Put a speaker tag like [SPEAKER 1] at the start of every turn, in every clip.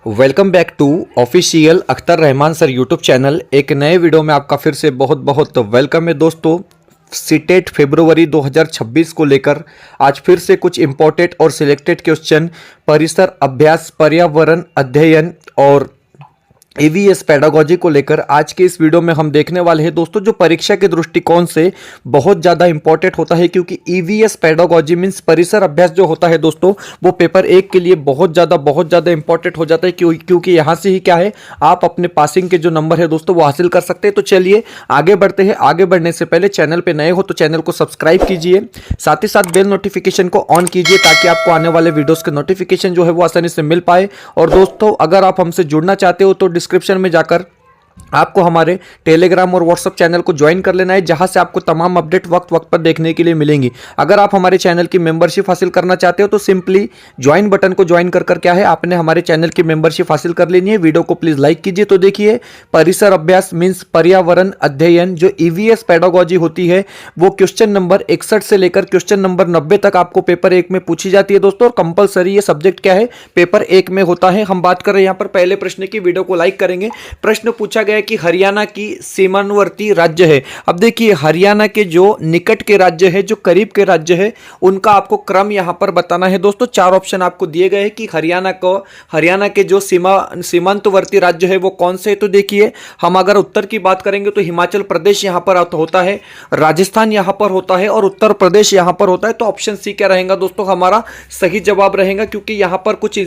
[SPEAKER 1] Welcome back to official Akhtar Rahman sir YouTube channel. एक नए video में आपका फिर से बहुत बहुत वेलकम है दोस्तों। सीटेट फरवरी 2026 को लेकर आज फिर से कुछ इंपॉर्टेंट और सिलेक्टेड क्वेश्चन परिसर अभ्यास, पर्यावरण अध्ययन और ईवीएस पेडागोजी को लेकर आज के इस वीडियो में हम देखने वाले हैं दोस्तों, जो परीक्षा के दृष्टिकोण से बहुत ज़्यादा इंपॉर्टेंट होता है, क्योंकि ईवीएस पेडागोजी मींस परिसर अभ्यास जो होता है दोस्तों, वो पेपर एक के लिए बहुत ज़्यादा इंपॉर्टेंट हो जाता है, क्योंकि यहाँ से ही क्या है, आप अपने पासिंग के जो नंबर है दोस्तों वो हासिल कर सकते हैं। तो चलिए आगे बढ़ते हैं। आगे बढ़ने से पहले चैनल पर नए हो तो चैनल को सब्सक्राइब कीजिए, साथ ही साथ बेल नोटिफिकेशन को ऑन कीजिए ताकि आपको आने वाले वीडियोज़ के नोटिफिकेशन जो है वो आसानी से मिल पाए। और दोस्तों अगर आप हमसे जुड़ना चाहते हो तो डिस्क्रिप्शन में जाकर आपको हमारे टेलीग्राम और व्हाट्सएप चैनल को ज्वाइन कर लेना है, जहां से आपको तमाम अपडेट वक्त वक्त पर देखने के लिए मिलेंगी। अगर आप हमारे चैनल की मेंबरशिप हासिल करना चाहते हो तो सिंपली ज्वाइन बटन को ज्वाइन कर क्या है, आपने हमारे चैनल की मेंबरशिप हासिल कर लेनी है। वीडियो को प्लीज लाइक कीजिए। तो देखिए, परिसर अभ्यास मीन्स पर्यावरण अध्ययन जो ईवीएस पेडागोजी होती है वो क्वेश्चन नंबर 61 से लेकर क्वेश्चन नंबर 90 तक आपको पेपर एक में पूछी जाती है दोस्तों। और कंपलसरी ये सब्जेक्ट क्या है, पेपर एक में होता है। हम बात कर रहे हैं यहाँ पर पहले प्रश्न की। वीडियो को लाइक करेंगे। प्रश्न पूछा गया कि हरियाणा की सीमावर्ती राज्य है। अब देखिए, हरियाणा के जो निकट के राज्य है, जो करीब के राज्य है, उनका आपको क्रम यहां पर बताना है दोस्तों। चार ऑप्शन आपको दिए गए हैं कि हरियाणा के जो सीमांतवर्ती राज्य है वो कौन से है। तो देखिए, हम अगर उत्तर की बात करेंगे तो हिमाचल प्रदेश यहां पर होता है, राजस्थान यहां पर होता है और उत्तर प्रदेश यहां पर होता है। तो ऑप्शन सी क्या रहेगा दोस्तों, हमारा सही जवाब रहेगा, क्योंकि यहां पर कुछ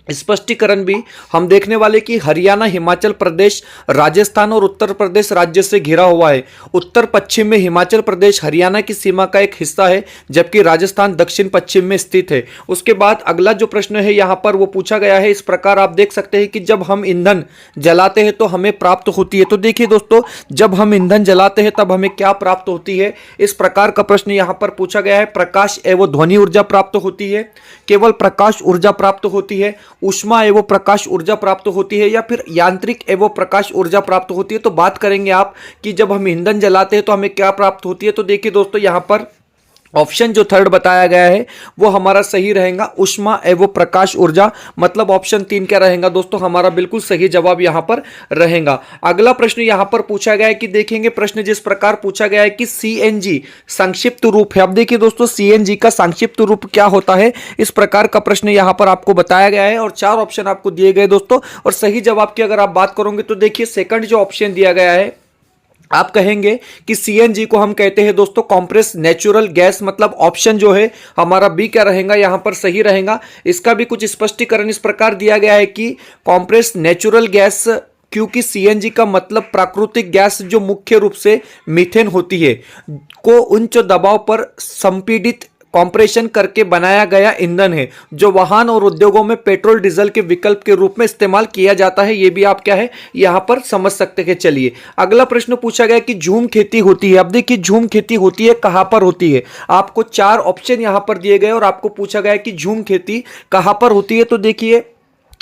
[SPEAKER 1] स्पष्टीकरण भी हम देखने वाले कि हरियाणा, हिमाचल प्रदेश, राजस्थान और उत्तर प्रदेश राज्य से घिरा हुआ है। उत्तर पश्चिम में हिमाचल प्रदेश हरियाणा की सीमा का एक हिस्सा है, जबकि राजस्थान दक्षिण पश्चिम में स्थित है। उसके बाद अगला जो प्रश्न है यहां पर वो पूछा गया है इस प्रकार, आप देख सकते हैं कि जब हम ईंधन जलाते हैं तो हमें प्राप्त होती है। तो देखिए दोस्तों, जब हम ईंधन जलाते हैं तब हमें क्या प्राप्त होती है, इस प्रकार का प्रश्न यहां पर पूछा गया है। प्रकाश एवं ध्वनि ऊर्जा प्राप्त होती है, केवल प्रकाश ऊर्जा प्राप्त होती है, ऊष्मा एवं प्रकाश ऊर्जा प्राप्त होती है, या फिर यांत्रिक एवं प्रकाश ऊर्जा प्राप्त होती है। तो बात करेंगे आप कि जब हम ईंधन जलाते हैं तो हमें क्या प्राप्त होती है। तो देखिए दोस्तों, यहां पर ऑप्शन जो थर्ड बताया गया है वो हमारा सही रहेगा, ऊष्मा एवं प्रकाश ऊर्जा। मतलब ऑप्शन 3 क्या रहेगा दोस्तों, हमारा बिल्कुल सही जवाब यहां पर रहेगा। अगला प्रश्न यहां पर पूछा गया है कि देखेंगे, प्रश्न जिस प्रकार पूछा गया है कि सीएनजी संक्षिप्त रूप है। अब देखिए दोस्तों, सीएनजी का संक्षिप्त रूप क्या होता है, इस प्रकार का प्रश्न यहां पर आपको बताया गया है और चार ऑप्शन आपको दिए गए दोस्तों। और सही जवाब की अगर आप बात करोगे तो देखिए, सेकंड जो ऑप्शन दिया गया है, आप कहेंगे कि सीएनजी को हम कहते हैं दोस्तों कंप्रेस नेचुरल गैस। मतलब ऑप्शन जो है हमारा बी क्या रहेगा, यहां पर सही रहेगा। इसका भी कुछ स्पष्टीकरण इस प्रकार दिया गया है कि कंप्रेस नेचुरल गैस, क्योंकि सीएनजी का मतलब प्राकृतिक गैस जो मुख्य रूप से मीथेन होती है को उच्च दबाव पर संपीड़ित कॉम्प्रेशन करके बनाया गया ईंधन है, जो वाहन और उद्योगों में पेट्रोल डीजल के विकल्प के रूप में इस्तेमाल किया जाता है। यह भी आप क्या है यहां पर समझ सकते हैं। चलिए अगला प्रश्न पूछा गया कि झूम खेती होती है। अब देखिए, झूम खेती होती है कहां पर होती है। आपको चार ऑप्शन यहां पर दिए गए और आपको पूछा गया कि झूम खेती कहां पर होती है। तो देखिए,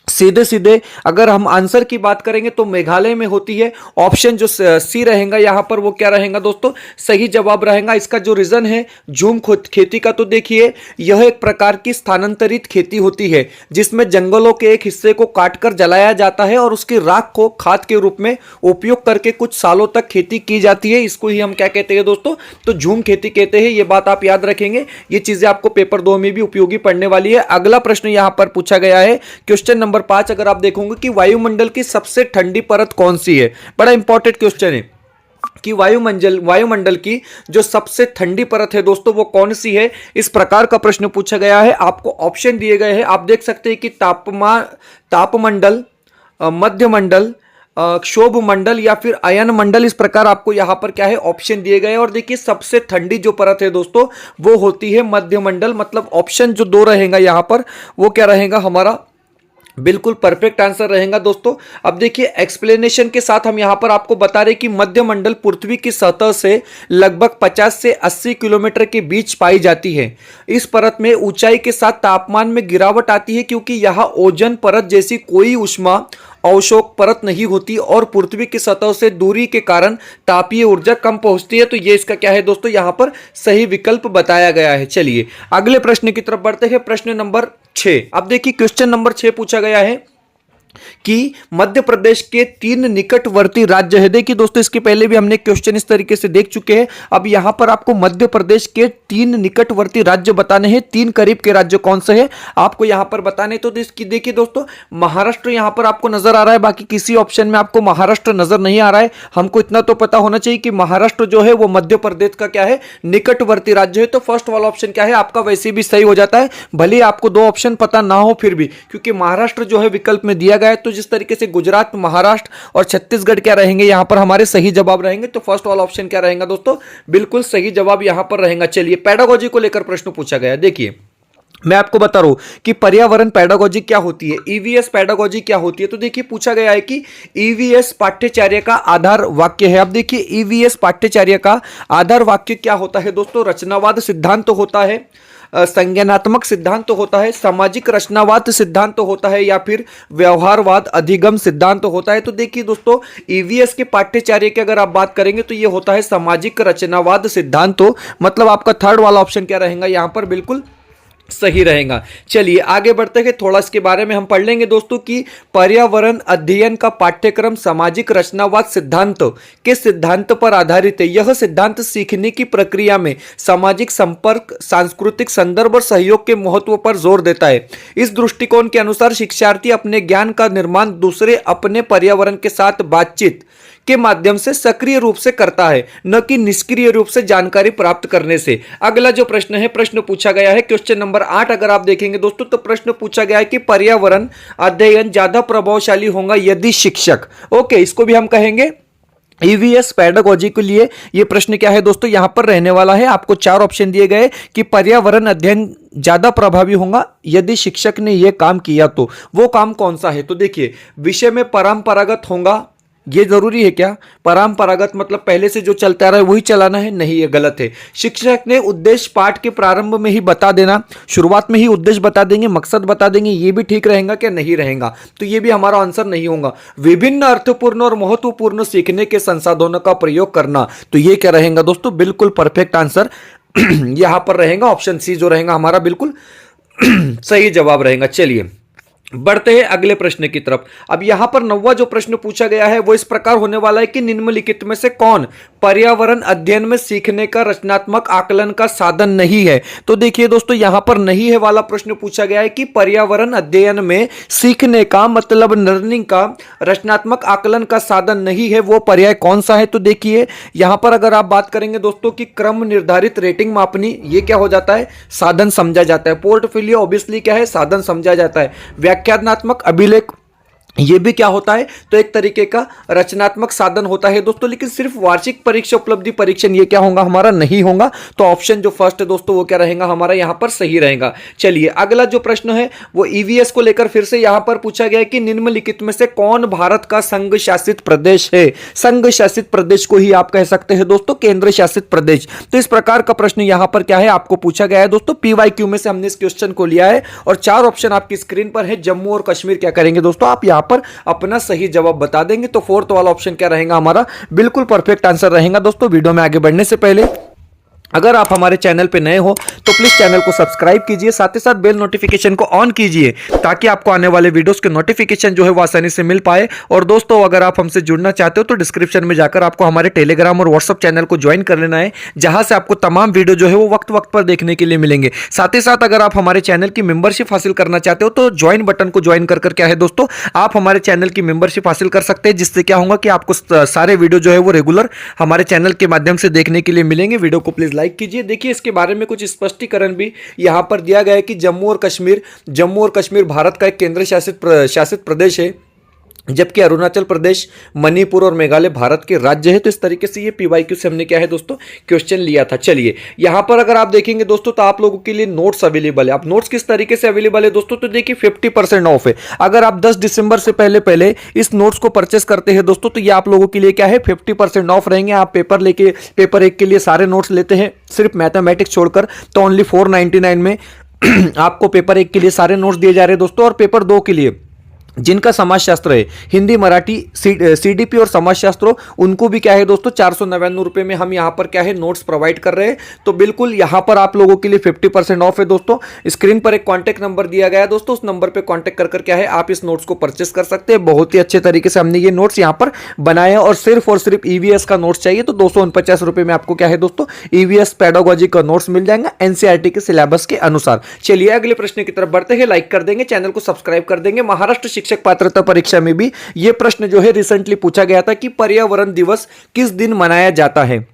[SPEAKER 1] सीधे सीधे अगर हम आंसर की बात करेंगे तो मेघालय में होती है। ऑप्शन जो सी रहेगा यहां पर वो क्या रहेगा दोस्तों, सही जवाब रहेगा। इसका जो रीजन है झूम खेती का, तो देखिए यह एक प्रकार की स्थानांतरित खेती होती है जिसमें जंगलों के एक हिस्से को काटकर जलाया जाता है और उसकी राख को खाद के रूप में उपयोग करके कुछ सालों तक खेती की जाती है। इसको ही हम क्या कहते हैं दोस्तों, तो झूम खेती कहते हैं। ये बात आप याद रखेंगे, ये चीजें आपको पेपर 2 में भी उपयोगी पड़ने वाली है। अगला प्रश्न यहां पर पूछा गया है क्वेश्चन नंबर 5, अगर आप देखोगे कि वायुमंडल की सबसे ठंडी परत कौन सी है। बड़ा इंपॉर्टेंट क्वेश्चन है कि वायुमंडल की जो सबसे ठंडी परत है दोस्तों वो कौन सी है। इस प्रकार का प्रश्न पूछा गया है। आपको ऑप्शन दिए गए हैं, आप देख सकते हैं कि तापमंडल, मध्यमंडल, क्षोभ मंडल या फिर अयन मंडल। इस प्रकार आपको यहां पर क्या है ऑप्शन दिए गए। और देखिए, सबसे ठंडी जो परत है दोस्तों वो होती है मध्यमंडल। मतलब ऑप्शन जो 2 रहेगा यहां पर वो क्या रहेगा, हमारा बिल्कुल परफेक्ट आंसर रहेगा दोस्तों। अब देखिए, एक्सप्लेनेशन के साथ हम यहां पर आपको बता रहे कि मध्यमंडल पृथ्वी की सतह से लगभग 50 से 80 किलोमीटर के बीच पाई जाती है। इस परत में ऊंचाई के साथ तापमान में गिरावट आती है, क्योंकि यहां ओजोन परत जैसी कोई ऊष्मा अवशोक परत नहीं होती और पृथ्वी की सतह से दूरी के कारण तापीय ऊर्जा कम पहुंचती है। तो ये इसका क्या है दोस्तों, यहां पर सही विकल्प बताया गया है। चलिए अगले प्रश्न की तरफ बढ़ते हैं, प्रश्न नंबर 6। अब देखिए, क्वेश्चन नंबर 6 पूछा गया है कि मध्य प्रदेश के 3 निकटवर्ती राज्य है। देखिए दोस्तों, इसके पहले भी हमने क्वेश्चन इस तरीके से देख चुके हैं। अब यहां पर आपको मध्य प्रदेश के 3 निकटवर्ती राज्य बताने हैं। 3 करीब के राज्य कौन से हैं आपको यहां पर बताने। तो इसकी देखिए दोस्तों, महाराष्ट्र यहां पर आपको नजर आ रहा है, बाकी किसी ऑप्शन में आपको महाराष्ट्र नजर नहीं आ रहा है। हमको इतना तो पता होना चाहिए कि महाराष्ट्र जो है वो मध्य प्रदेश का क्या है, निकटवर्ती राज्य है। तो फर्स्ट वाला ऑप्शन क्या है आपका, वैसे भी सही हो जाता है, भले ही आपको 2 ऑप्शन पता ना हो फिर भी, क्योंकि महाराष्ट्र जो है विकल्प में दिया गया है। तो जिस तरीके से गुजरात, महाराष्ट्र और छत्तीसगढ़ क्या रहेंगे यहां पर हमारे सही जवाब रहेंगे। तो फर्स्ट वाला ऑप्शन क्या रहेगा दोस्तों, बिल्कुल सही जवाब यहां पर रहेगा। चलिए, पेडागोजी को लेकर प्रश्न पूछा गया। देखिए, मैं आपको बता रहा हूं कि पर्यावरण पेडागोजी क्या होती है, ईवीएस पेडागोजी क्या होती है। तो देखिए, पूछा गया है कि ईवीएस पाठ्यचर्या का आधार वाक्य है। अब देखिए, ईवीएस पाठ्यचर्या का आधार वाक्य क्या होता है दोस्तों, रचनावाद सिद्धांत तो होता है, संज्ञानात्मक सिद्धांत तो होता है, सामाजिक रचनावाद सिद्धांत तो होता है, या फिर व्यवहारवाद अधिगम सिद्धांत तो होता है। तो देखिए दोस्तों, ईवीएस के पाठ्यचर्या की अगर आप बात करेंगे तो ये होता है सामाजिक रचनावाद सिद्धांत। तो मतलब आपका थर्ड वाला ऑप्शन क्या रहेगा यहां पर, बिल्कुल सही रहेगा। चलिए आगे बढ़ते हैं, थोड़ा इसके बारे में हम पढ़ लेंगे दोस्तों कि पर्यावरण अध्ययन का पाठ्यक्रम सामाजिक रचनावाद सिद्धांत के सिद्धांत पर आधारित है। यह सिद्धांत सीखने की प्रक्रिया में सामाजिक संपर्क, सांस्कृतिक संदर्भ और सहयोग के महत्व पर जोर देता है। इस दृष्टिकोण के अनुसार शिक्षार्थी अपने ज्ञान का निर्माण दूसरे अपने पर्यावरण के साथ बातचीत के माध्यम से सक्रिय रूप से करता है, न कि निष्क्रिय रूप से जानकारी प्राप्त करने से। अगला जो प्रश्न है, प्रश्न पूछा गया है क्वेश्चन नंबर 8 अगर आप देखेंगे दोस्तों, तो प्रश्न पूछा गया है कि पर्यावरण अध्ययन ज्यादा प्रभावशाली होगा यदि शिक्षक, ओके, इसको भी हम कहेंगे ईवीएस पेडागोजी के लिए ये प्रश्न क्या है दोस्तों यहां पर रहने वाला है। आपको 4 ऑप्शन दिए गए कि पर्यावरण अध्ययन ज्यादा प्रभावी होगा यदि शिक्षक ने यह काम किया, तो वो काम कौन सा है। तो देखिए, विषय में परंपरागत होगा, ये जरूरी है क्या, परंपरागत मतलब पहले से जो चलता रहा है वही चलाना है, नहीं, ये गलत है। शिक्षक ने उद्देश्य पाठ के प्रारंभ में ही बता देना, शुरुआत में ही उद्देश्य बता देंगे, मकसद बता देंगे, ये भी ठीक रहेगा क्या, नहीं रहेगा। तो ये भी हमारा आंसर नहीं होगा। विभिन्न अर्थपूर्ण और महत्वपूर्ण सीखने के संसाधनों का प्रयोग करना, तो ये क्या रहेगा दोस्तों, बिल्कुल परफेक्ट आंसर यहां पर रहेगा, ऑप्शन सी जो रहेगा हमारा बिल्कुल सही जवाब रहेगा। चलिए बढ़ते हैं अगले प्रश्न की तरफ। अब यहां पर 9वां जो प्रश्न पूछा गया है वो इस प्रकार होने वाला है कि निम्नलिखित में से कौन पर्यावरण अध्ययन में सीखने का रचनात्मक आकलन का साधन नहीं है। तो देखिए दोस्तों, यहां पर नहीं है वाला प्रश्न पूछा गया है कि पर्यावरण अध्ययन में सीखने का मतलब लर्निंग का रचनात्मक आकलन का साधन नहीं है, वो पर्याय कौन सा है। तो देखिए, यहां पर अगर आप बात करेंगे दोस्तों कि क्रम निर्धारित रेटिंग मापनी, ये क्या हो जाता है, साधन समझा जाता है। पोर्टफोलियो ऑब्वियसली क्या है, साधन समझा जाता है। व्याख्यात्मक अभिलेख, ये भी क्या होता है, तो एक तरीके का रचनात्मक साधन होता है दोस्तों। लेकिन सिर्फ वार्षिक परीक्षा उपलब्धि परीक्षण ये क्या होगा, हमारा नहीं होगा। तो ऑप्शन जो फर्स्ट है दोस्तों वो क्या रहेगा हमारा यहां पर सही रहेगा। चलिए अगला जो प्रश्न है वो ईवीएस को लेकर फिर से यहां पर पूछा गया है कि निम्नलिखित में से कौन भारत का संघ शासित प्रदेश है। संघ शासित प्रदेश को ही आप कह सकते हैं दोस्तों केंद्र शासित प्रदेश। तो इस प्रकार का प्रश्न यहां पर क्या है आपको पूछा गया है दोस्तों, पीवाईक्यू में से हमने इस क्वेश्चन को लिया है और 4 ऑप्शन आपकी स्क्रीन पर है। जम्मू और कश्मीर क्या करेंगे दोस्तों, आप यहां पर अपना सही जवाब बता देंगे। तो फोर्थ वाला ऑप्शन क्या रहेगा हमारा, बिल्कुल परफेक्ट आंसर रहेगा दोस्तों। वीडियो में आगे बढ़ने से पहले अगर आप हमारे चैनल पे नए हो तो प्लीज चैनल को सब्सक्राइब कीजिए, साथ ही साथ बेल नोटिफिकेशन को ऑन कीजिए ताकि आपको आने वाले वीडियोस के नोटिफिकेशन जो है वो आसानी से मिल पाए। और दोस्तों अगर आप हमसे जुड़ना चाहते हो तो डिस्क्रिप्शन में जाकर आपको हमारे टेलीग्राम और व्हाट्सअप चैनल को ज्वाइन कर लेना है, जहां से आपको तमाम वीडियो जो है वो वक्त वक्त पर देखने के लिए मिलेंगे। साथ ही साथ अगर आप हमारे चैनल की मेंबरशिप हासिल करना चाहते हो तो ज्वाइन बटन को ज्वाइन कर क्या है दोस्तों, आप हमारे चैनल की मेंबरशिप हासिल कर सकते हैं, जिससे क्या होगा कि आपको सारे वीडियो जो है वो रेगुलर हमारे चैनल के माध्यम से देखने के लिए मिलेंगे। वीडियो को प्लीज लाइक कीजिए। देखिए इसके बारे में कुछ स्पष्टीकरण भी यहां पर दिया गया है कि जम्मू और कश्मीर भारत का एक केंद्र शासित प्रदेश है, जबकि अरुणाचल प्रदेश, मणिपुर और मेघालय भारत के राज्य है। तो इस तरीके से ये पीवाईक्यू से हमने क्या है दोस्तों क्वेश्चन लिया था। चलिए यहां पर अगर आप देखेंगे दोस्तों तो आप लोगों के लिए नोट्स अवेलेबल है। आप नोट्स किस तरीके से अवेलेबल है दोस्तों, तो देखिए 50% ऑफ है। अगर आप 10 दिसंबर से पहले इस नोट्स को परचेस करते हैं दोस्तों तो ये आप लोगों के लिए क्या है 50% ऑफ रहेंगे। आप पेपर 1 के लिए सारे नोट्स लेते हैं सिर्फ मैथमेटिक्स छोड़कर तो ओनली 499 में आपको पेपर 1 के लिए सारे नोट्स दिए जा रहे हैं दोस्तों, और पेपर 2 के लिए जिनका समाजशास्त्र है, हिंदी मराठी सीडीपी और समाजशास्त्र, उनको भी क्या है दोस्तों 499 रुपये में हम यहाँ पर क्या है नोट्स प्रोवाइड कर रहे हैं। तो बिल्कुल यहाँ पर आप लोगों के लिए 50% ऑफ है दोस्तों। स्क्रीन पर एक कॉन्टैक्ट नंबर दिया गया है दोस्तों, उस नंबर पर कॉन्टैक्ट कर क्या है आप इस नोट्स को परचेस कर सकते हैं। बहुत ही अच्छे तरीके से हमने ये नोट्स यहाँ पर बनाए हैं और सिर्फ ईवीएस का नोट्स चाहिए तो 249 रुपये में आपको क्या है दोस्तों ईवीएस पेडागोजी का नोट्स मिल जाएगा एनसीईआरटी के सिलेबस के अनुसार। चलिए अगले प्रश्न की तरफ बढ़ते हैं। लाइक कर देंगे, चैनल को सब्सक्राइब कर देंगे। महाराष्ट्र शिक्षक पात्रता परीक्षा में भी यह प्रश्न जो है रिसेंटली पूछा गया था कि पर्यावरण दिवस किस दिन मनाया जाता है।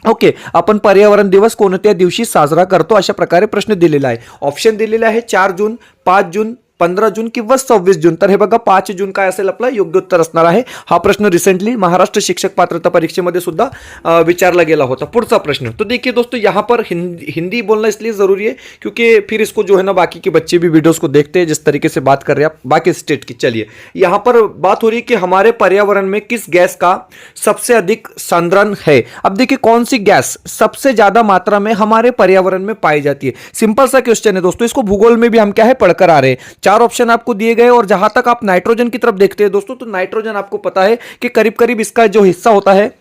[SPEAKER 1] ओके, आपण पर्यावरण दिवस कोणत्या दिवशी साजरा करतो अशा प्रकारे प्रश्न दिलेला आहे। ऑप्शन दिलेला आहे 4 जून, 5 जून, 15 जून किंवा 26 जून। तर हे बघा 5 जून काय असेल आपला योग्य उत्तर असणार आहे। हा प्रश्न रिसेंटली महाराष्ट्र शिक्षक पात्रता परीक्षेमध्ये सुद्धा विचारला गेला होता। पुढचा प्रश्न, तो देखिए दोस्तों यहाँ पर हिंदी बोलना इसलिए जरूरी है क्योंकि फिर इसको जो है ना बाकी के बच्चे भी वीडियोस को देखते हैं जिस तरीके से बात कर रहे हैं आप बाकी स्टेट की। चलिए यहाँ पर बात हो रही है कि हमारे पर्यावरण में किस गैस का सबसे अधिक सांद्रण है। अब देखिए कौन सी गैस सबसे ज्यादा मात्रा में हमारे पर्यावरण में पाई जाती है। सिंपल सा क्वेश्चन है दोस्तों, इसको भूगोल में भी हम क्या है पढ़कर आ रहे हैं। 4 ऑप्शन आपको दिए गए और जहां तक आप नाइट्रोजन की तरफ देखते हैं दोस्तों तो नाइट्रोजन आपको पता है कि करीब करीब इसका जो हिस्सा होता है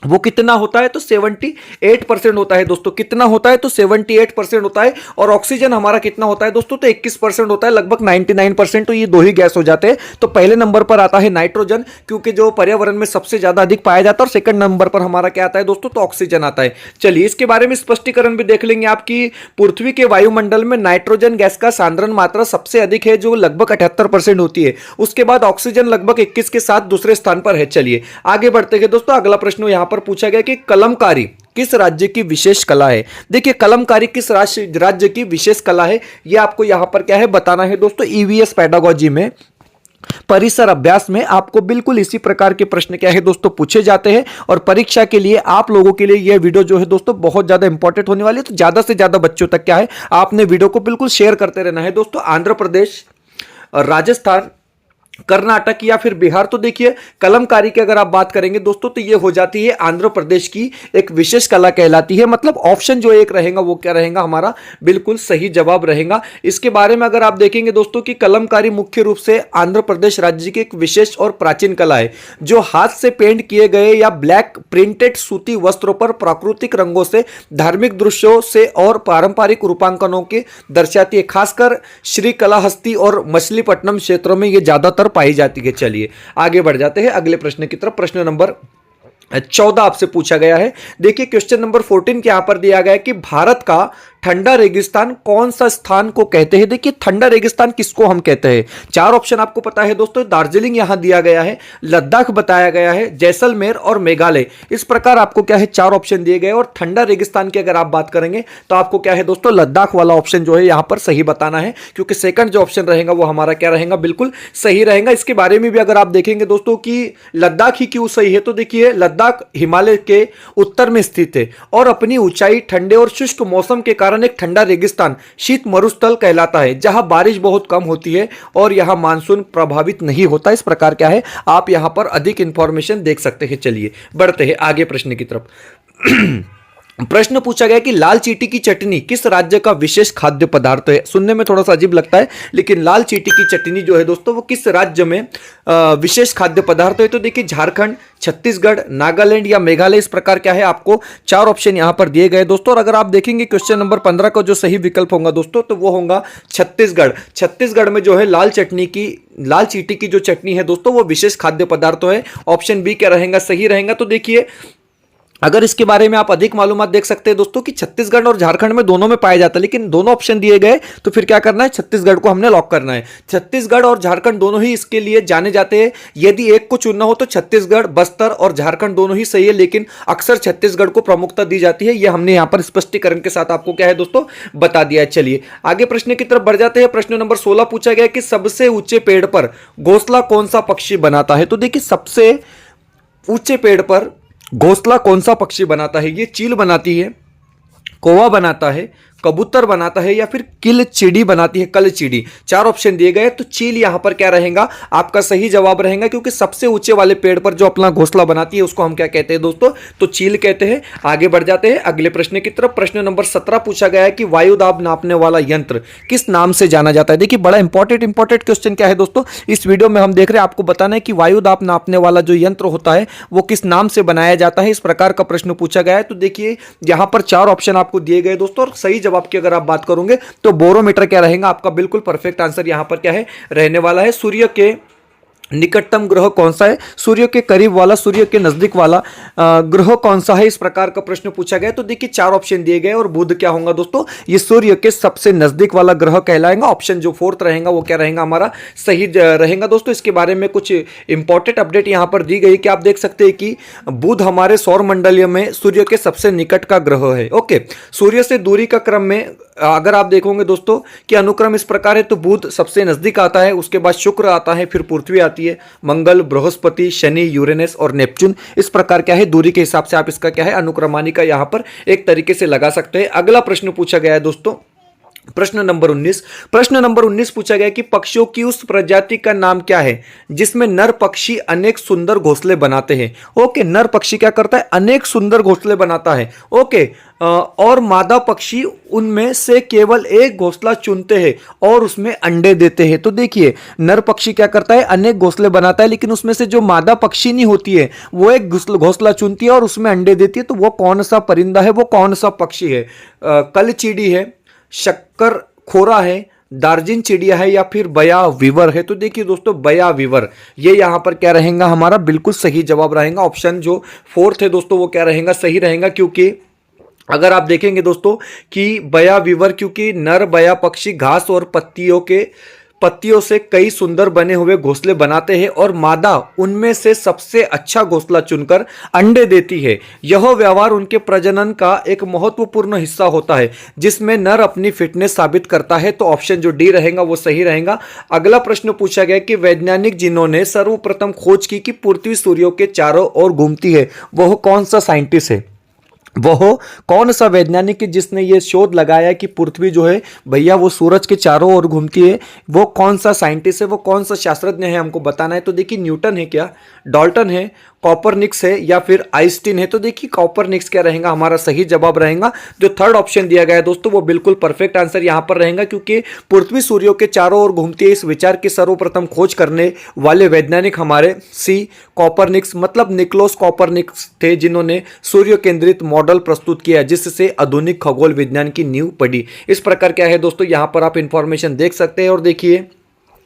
[SPEAKER 1] वो कितना होता है तो 78% होता है दोस्तों। कितना होता है तो 78% होता है। और ऑक्सीजन हमारा कितना होता है दोस्तों तो 21% होता है, लगभग 99%। तो ये दो ही गैस हो जाते हैं। तो पहले नंबर पर आता है नाइट्रोजन क्योंकि जो पर्यावरण में सबसे ज्यादा अधिक पाया जाता है, और सेकंड नंबर पर हमारा क्या आता है दोस्तों तो ऑक्सीजन आता है। चलिए इसके बारे में स्पष्टीकरण भी देख लेंगे। आपकी पृथ्वी के वायुमंडल में नाइट्रोजन गैस का सांद्रण मात्रा सबसे अधिक है जो लगभग 78% होती है। उसके बाद ऑक्सीजन लगभग 21 के साथ दूसरे स्थान पर है। चलिए आगे बढ़ते हैं दोस्तों। अगला प्रश्न यहाँ पर पूछा गया कि कलमकारी किस राज्य की विशेष कला है। देखिए कलमकारी किस राज्य की विशेष कला है यह आपको यहां पर क्या है बताना है दोस्तों। ईवीएस पेडागोजी में परिसर अभ्यास में आपको बिल्कुल इसी प्रकार के प्रश्न क्या है दोस्तों पूछे जाते हैं। और परीक्षा के लिए आप लोगों के लिए यह वीडियो जो है दोस्तों बहुत ज्यादा इंपॉर्टेंट होने वाली है। तो ज्यादा से ज्यादा बच्चों तक क्या है आपने वीडियो को बिल्कुल शेयर करते रहना है दोस्तों। आंध्र प्रदेश, राजस्थान, कर्नाटक या फिर बिहार। तो देखिए कलमकारी की अगर आप बात करेंगे दोस्तों तो ये हो जाती है आंध्र प्रदेश की एक विशेष कला कहलाती है। मतलब ऑप्शन जो एक रहेगा वो क्या रहेगा हमारा बिल्कुल सही जवाब रहेगा। इसके बारे में अगर आप देखेंगे दोस्तों कि कलमकारी मुख्य रूप से आंध्र प्रदेश राज्य की एक विशेष और प्राचीन कला है जो हाथ से पेंट किए गए या ब्लैक प्रिंटेड सूती वस्त्रों पर प्राकृतिक रंगों से धार्मिक दृश्यों से और पारंपरिक रूपांकनों के दर्शाती है। खासकर श्रीकालाहस्ती और मछलीपट्टनम क्षेत्रों में ये ज्यादातर पाई जाती है। चलिए आगे बढ़ जाते हैं अगले प्रश्न की तरफ। प्रश्न नंबर 14 आपसे पूछा गया है। देखिए क्वेश्चन नंबर 14 के यहां पर दिया गया है कि भारत का ठंडा रेगिस्तान कौन सा स्थान को कहते हैं। देखिए ठंडा रेगिस्तान किसको हम कहते हैं। 4 ऑप्शन आपको पता है दोस्तों। दार्जिलिंग यहां दिया गया है, लद्दाख बताया गया है, जैसलमेर और मेघालय। इस प्रकार आपको क्या है 4 ऑप्शन दिए गए। और ठंडा रेगिस्तान की अगर आप बात करेंगे तो आपको क्या है दोस्तों लद्दाख वाला ऑप्शन जो है यहां पर सही बताना है क्योंकि सेकंड जो ऑप्शन रहेगा वो हमारा क्या रहेगा बिल्कुल सही रहेगा। इसके बारे में भी अगर आप देखेंगे दोस्तों कि लद्दाख ही क्यों सही है तो देखिए लद्दाख हिमालय के उत्तर में स्थित है और अपनी ऊंचाई, ठंडे और शुष्क मौसम के कारण एक ठंडा रेगिस्तान शीत मरुस्थल कहलाता है जहां बारिश बहुत कम होती है और यहां मानसून प्रभावित नहीं होता। इस प्रकार क्या है आप यहां पर अधिक इंफॉर्मेशन देख सकते हैं। चलिए बढ़ते हैं आगे प्रश्न की तरफ। प्रश्न पूछा गया कि लाल चींटी की चटनी किस राज्य का विशेष खाद्य पदार्थ है। सुनने में थोड़ा सा अजीब लगता है लेकिन लाल चींटी की चटनी जो है दोस्तों वो किस राज्य में विशेष खाद्य पदार्थ है। तो देखिए झारखंड, छत्तीसगढ़, नागालैंड या मेघालय। इस प्रकार क्या है आपको 4 ऑप्शन यहां पर दिए गए दोस्तों। और अगर आप देखेंगे क्वेश्चन नंबर 15 का जो सही विकल्प होगा दोस्तों तो वो होगा छत्तीसगढ़। छत्तीसगढ़ में जो है लाल चींटी की जो चटनी है दोस्तों वो विशेष खाद्य पदार्थ है। ऑप्शन बी क्या रहेगा सही रहेगा। तो देखिए अगर इसके बारे में आप अधिक मालूमात देख सकते हैं दोस्तों कि छत्तीसगढ़ और झारखंड में दोनों में पाया जाता है लेकिन दोनों ऑप्शन दिए गए तो फिर क्या करना है छत्तीसगढ़ को हमने लॉक करना है। छत्तीसगढ़ और झारखंड दोनों ही इसके लिए जाने जाते हैं। यदि एक को चुनना हो तो छत्तीसगढ़, बस्तर और झारखंड दोनों ही सही है लेकिन अक्सर छत्तीसगढ़ को प्रमुखता दी जाती है। यह हमने यहां पर स्पष्टीकरण के साथ आपको क्या है दोस्तों बता दिया है। चलिए आगे प्रश्न की तरफ बढ़ जाते हैं। प्रश्न नंबर 16 पूछा गया कि सबसे ऊंचे पेड़ पर घोंसला कौन सा पक्षी बनाता है। तो देखिए सबसे ऊंचे पेड़ पर घोंसला कौन सा पक्षी बनाता है। ये चील बनाती है, कौवा बनाता है, कबूतर बनाता है या फिर किल चिड़ी बनाती है, कल चिड़ी। चार ऑप्शन दिए गए, तो चील यहां पर क्या रहेगा आपका सही जवाब रहेगा, क्योंकि सबसे ऊंचे वाले पेड़ पर जो अपना घोंसला बनाती है उसको हम क्या कहते हैं दोस्तों, तो चील कहते हैं। आगे बढ़ जाते हैं अगले प्रश्न की तरफ। प्रश्न नंबर 17 पूछा गया है कि वायु दाब नापने वाला यंत्र किस नाम से जाना जाता है। देखिए बड़ा इंपॉर्टेंट क्वेश्चन क्या है दोस्तों, इस वीडियो में हम देख रहे हैं, आपको बताना है कि वायु दाब नापने वाला जो यंत्र होता है वो किस नाम से बनाया जाता है। इस प्रकार का प्रश्न पूछा गया है। तो देखिए यहां पर चार ऑप्शन आपको दिए गए दोस्तों, और सही जवाब की अगर आप बात करोगे तो बोरोमीटर क्या रहेगा आपका, बिल्कुल परफेक्ट आंसर यहां पर क्या है रहने वाला है। सूर्य के निकटतम ग्रह कौन सा है, सूर्य के करीब वाला, सूर्य के नजदीक वाला ग्रह कौन सा है, इस प्रकार का प्रश्न पूछा गया। तो देखिए चार ऑप्शन दिए गए और बुध क्या होगा दोस्तों, ये सूर्य के सबसे नजदीक वाला ग्रह कहलाएगा। ऑप्शन जो फोर्थ रहेगा वो क्या रहेगा हमारा सही रहेगा दोस्तों। इसके बारे में कुछ इंपॉर्टेंट अपडेट यहां पर दी गई कि आप देख सकते हैं कि बुध हमारे सौर मंडलीय में सूर्य के सबसे निकट का ग्रह है। ओके, सूर्य से दूरी का क्रम में अगर आप देखोगे दोस्तों कि अनुक्रम इस प्रकार है, तो बुध सबसे नजदीक आता है, उसके बाद शुक्र आता है, फिर पृथ्वी आती है, मंगल, बृहस्पति, शनि, यूरेनस और नेपच्यून। इस प्रकार क्या है दूरी के हिसाब से आप इसका क्या है अनुक्रमानिका यहां पर एक तरीके से लगा सकते हैं। अगला प्रश्न पूछा गया है दोस्तों, प्रश्न नंबर 19 पूछा गया कि पक्षियों की उस प्रजाति का नाम क्या है जिसमें नर पक्षी अनेक सुंदर घोंसले बनाते हैं। ओके, नर पक्षी क्या करता है, अनेक सुंदर घोंसले बनाता है। ओके, और मादा पक्षी उनमें से केवल एक घोंसला चुनते हैं और उसमें अंडे देते हैं। तो देखिए नर पक्षी क्या करता है, अनेक घोंसले बनाता है, लेकिन उसमें से जो मादा पक्षी नहीं होती है वो एक घोंसला चुनती है और उसमें अंडे देती है। तो वो कौन सा परिंदा है, वो कौन सा पक्षी है, कल चिड़ी है, शक्कर खोरा है, दार्जिन चिड़िया है या फिर बया वीवर है। तो देखिए दोस्तों बया वीवर ये यहां पर क्या रहेगा हमारा बिल्कुल सही जवाब रहेगा। ऑप्शन जो फोर्थ है दोस्तों वो क्या रहेगा सही रहेगा, क्योंकि अगर आप देखेंगे दोस्तों कि बया वीवर, क्योंकि नर बया पक्षी घास और पत्तियों से कई सुंदर बने हुए घोंसले बनाते हैं और मादा उनमें से सबसे अच्छा घोंसला चुनकर अंडे देती है। यह व्यवहार उनके प्रजनन का एक महत्वपूर्ण हिस्सा होता है जिसमें नर अपनी फिटनेस साबित करता है। तो ऑप्शन जो डी रहेगा वो सही रहेगा। अगला प्रश्न पूछा गया कि वैज्ञानिक जिन्होंने सर्वप्रथम खोज की कि पृथ्वी सूर्य के चारों ओर घूमती है वह कौन सा साइंटिस्ट है, वह कौन सा वैज्ञानिक है जिसने ये शोध लगाया कि पृथ्वी जो है भैया वो सूरज के चारों ओर घूमती है, वो कौन सा साइंटिस्ट है, वो कौन सा शास्त्रज्ञ है, हमको बताना है। तो देखिए न्यूटन है क्या, डाल्टन है, कॉपरनिक्स है या फिर आइंस्टीन है। तो देखिए कॉपरनिक्स क्या रहेगा हमारा सही जवाब रहेगा। जो थर्ड ऑप्शन दिया गया है दोस्तों वो बिल्कुल परफेक्ट आंसर यहां पर रहेगा, क्योंकि पृथ्वी सूर्य के चारों ओर घूमती है इस विचार की सर्वप्रथम खोज करने वाले वैज्ञानिक हमारे सी कॉपरनिक्स मतलब निकोलस कॉपरनिक्स थे, जिन्होंने सूर्य केंद्रित मॉडल प्रस्तुत किया जिससे आधुनिक खगोल विज्ञान की नींव पड़ी। इस प्रकार क्या है दोस्तों यहां पर आप इंफॉर्मेशन देख सकते हैं। और देखिए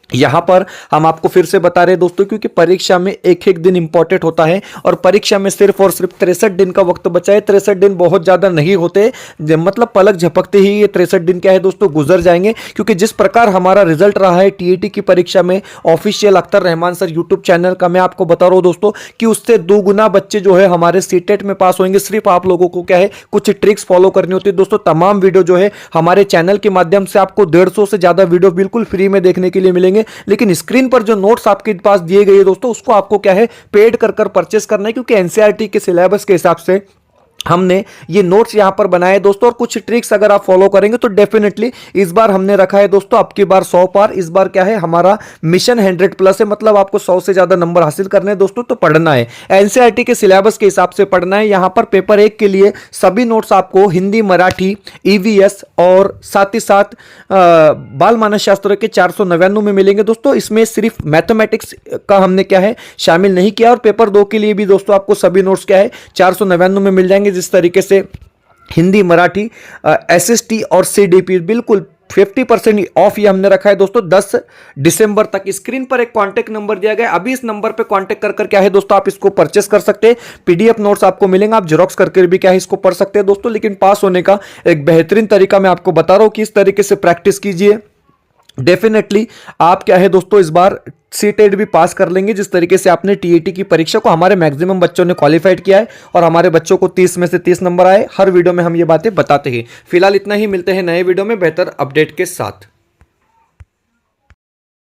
[SPEAKER 1] यहां पर हम आपको फिर से बता रहे हैं दोस्तों, क्योंकि परीक्षा में एक एक दिन इंपॉर्टेंट होता है और परीक्षा में सिर्फ और सिर्फ 63 दिन का वक्त बचा है। 63 दिन बहुत ज्यादा नहीं होते, मतलब पलक झपकते ही ये 63 दिन क्या है दोस्तों गुजर जाएंगे, क्योंकि जिस प्रकार हमारा रिजल्ट रहा है टीईटी की परीक्षा में official Akhtar Rahman sir YouTube channel का, मैं आपको बता रहा हूं दोस्तों कि उससे 2 गुना बच्चे जो है हमारे सीटेट में पास होंगे। सिर्फ आप लोगों को क्या है कुछ ट्रिक्स फॉलो करनी होती है दोस्तों। तमाम वीडियो जो है हमारे चैनल के माध्यम से आपको 150 से ज्यादा वीडियो बिल्कुल फ्री में देखने के लिए मिलेंगे, लेकिन स्क्रीन पर जो नोट्स आपके पास दिए गए दोस्तों उसको आपको क्या है पेड कर परचेस करना है, क्योंकि एनसीईआरटी के सिलेबस के हिसाब से हमने ये नोट्स यहां पर बनाए दोस्तों। और कुछ ट्रिक्स अगर आप फॉलो करेंगे तो डेफिनेटली इस बार हमने रखा है दोस्तों अब की बार 100 पार, इस बार क्या है हमारा मिशन 100+ है, मतलब आपको 100 से ज्यादा नंबर हासिल करने हैं दोस्तों। तो पढ़ना है एनसीईआरटी के सिलेबस के हिसाब से पढ़ना है। यहां पर पेपर 1 के लिए सभी नोट्स आपको हिंदी, मराठी, ईवीएस और साथ ही साथ बाल मानस शास्त्र के 499 में मिलेंगे दोस्तों। इसमें सिर्फ मैथमेटिक्स का हमने क्या है शामिल नहीं किया। और पेपर 2 के लिए भी दोस्तों आपको सभी नोट्स क्या है 499 में मिल जाएंगे, जिस तरीके से हिंदी, मराठी, एसएसटी और सीडीपी बिल्कुल 50% ऑफ ये हमने रखा है दोस्तों 10 दिसंबर तक। स्क्रीन पर एक कांटेक्ट नंबर दिया गया है, अभी इस नंबर पे कांटेक्ट कर क्या है दोस्तों आप इसको परचेस कर सकते हैं। पीडीएफ नोट्स आपको मिलेंगे, आप जेरोक्स करके भी क्या है इसको पढ़ सकते हैं दोस्तों। लेकिन पास होने का एक बेहतरीन तरीका मैं आपको बता रहा हूं कि इस तरीके से प्रैक्टिस कीजिए, डेफिनेटली आप क्या है दोस्तों इस बार सीटेट भी पास कर लेंगे, जिस तरीके से आपने टीईटी की परीक्षा को हमारे मैक्सिमम बच्चों ने क्वालिफाइड किया है और हमारे बच्चों को 30 में से 30 नंबर आए। हर वीडियो में हम ये बातें बताते हैं। फिलहाल इतना ही, मिलते हैं नए वीडियो में बेहतर अपडेट के साथ।